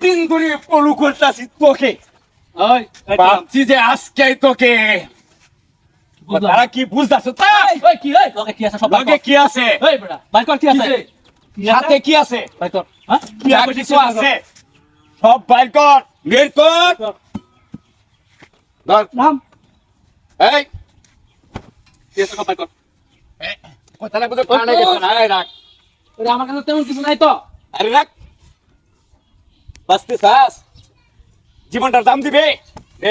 দিন ধরে ফলো করতেছি তোকে। ওই ভাবছি যে আজকে তোকে তারা কি বুঝতেছ? ওই কি ওই লগে কি আছে সব লগে কি আছে? ওই বড়া বাইর কর কি আছে সাথে কি আছে? বাইর কর হ্যাঁ কি যা কিছু আছে সব বাইর কর, বের কর। ধর নাম এই কি আছে সব বাইর কর। কথা না বুঝে কানে গেছে না। এই রাখ, ওরে আমার কাছে তেমন কিছু নাই তো। আরে রাখ। বাঁচতে চাস? জীবনটার দাম দিবে?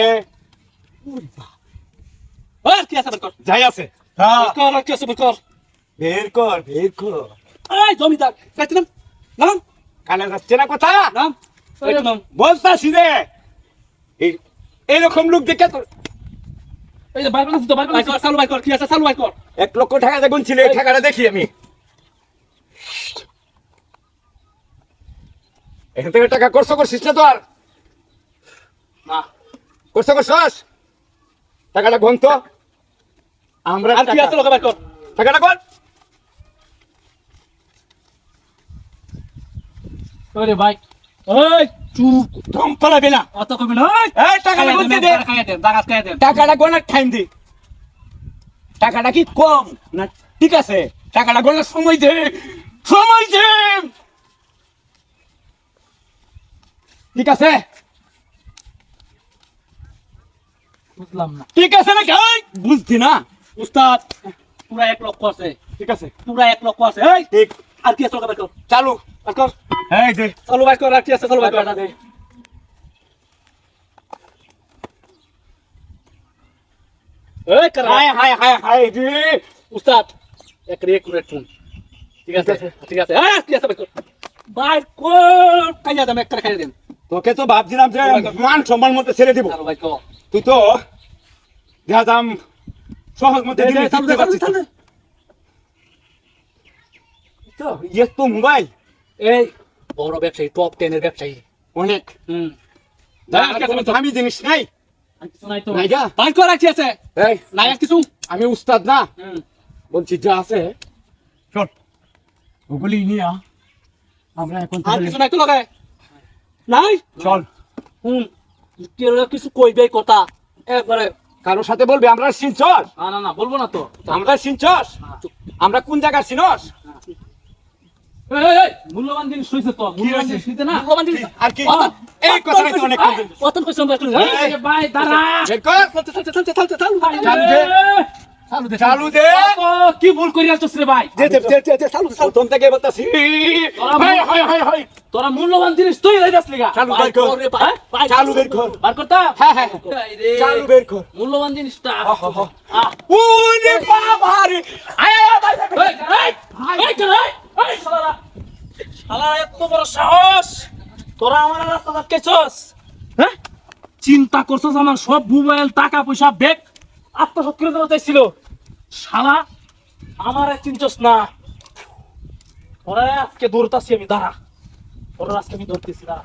এ ওই কি আছে বাইর কর। যাই আছে বাইর কর কি আছে বাইর কর। বের কর, বের কর। এই জমিদার কাইতে নাম নাম কানে যাচ্ছে না কথা? নাম ওই নাম বলতাছি রে এইরকম লোক দেখে তোর এই যে বাইর কর তো বাইর কর চালু বাইর কর কি আছে চালু বাইর কর। 1 লক্ষ টাকা দেখুন ছিল, এই টাকাটা দেখি আমি। এখান থেকে টাকা করছিস না তো? আর না করছস টাকাটা গন তো। আমরা আর কি আছে লগে বাইর কর। টাকাটা গন। ওরে ভাই ওই চুপ, দম পালাবে না। অত কবি না এই টাকাটা গুনতে দে। খাইয়া দে দাগাস খাইয়া দে। টাকাটা গোনার টাইম দি। টাকাটা কি কম না ঠিক আছে? টাকাটা গোনার সময় দে, সময় দে। ঠিক আছে, বুঝলাম না ঠিক আছে না? বুঝতি না উস্তাদ পুরা 1 লক্ষ আছে ঠিক আছে পুরা 1 লক্ষ আছে। এই ঠিক আর কি আছে লগে বাইর কর চালু। বাইর কর এই দে চালু বাইর কর আর কি আছে চালু বাইর কর। টাকাটা দে। এই কর হাই হাই হাই হাই রে। উস্তাদ এক রে কুরে টুন ঠিক আছে ঠিক আছে হ্যাঁ কি আছে বাইর কর বাইর কর খাইয়া দাম একটা খাইয়া দেন তোকে তো ভাবছিলাম যে মান সম্মান মতো ছেড়ে দিব, চালু বাইর কর। তুই তো দেখা দাম সহজ মধ্যে দিলি। চালু জিততে পারছিস চালু না। তো ইয়ে তো মোবাইল এই বড় ব্যবসায়ী টপ 10 এর ব্যবসায়ী অনেক দামি জিনিস নাই। আর কিছু নাই তো নাই যা। বাইর কর আর কি আছে এই নাই আর কিছু আমি উস্তাদ না, বলছি যা আছে শোন, ওগুলি নিয়ে আমরা এখন আর কিছু নাই তো লগে নাই চল। কেউ কিছু কইবে কথা একবারে কারোর সাথে বলবি আমরা চিনছস? না না না বলবো না তো। আমরা চিনছস? আমরা কোন জায়গার চিনস? এই মূল্যবান জিনিস হইছে তো মূল্যবান জিনিস হইছে না মূল্যবান জিনিস আর কি? এই কথাটাই তো অনেক কম। কতন কইছন ভাই দাঁড়া বের কর। চালু দে। চালু দে চালু দে। কি ভুল করি আসছিস রে ভাই দে চালু প্রথম থেকে বলতাছি। হাই হাই হাই হাই তোরা মূল্যবান জিনিস তুই লইতাস লিগা চালু বের কর। চালু বের কর। বার করতা হ্যাঁ হ্যাঁ চালু বের কর। মূল্যবান জিনিসটা ওরে বাবা রে। আয় আয় এই শালারা শালারা এত বড় সাহস তোরা আমার রাস্তা আটকেছস হ্যাঁ চিন্তা করছস আমার সব মোবাইল টাকা পয়সা ব্যাগ আত্মসাৎ করে দেওয়া চাইছিল শালা আমার চিনছস না ওরা আজকে দৌড়তাছি আমি দাঁড়া ওরা আজকে আমি ধরতেছি দাঁড়া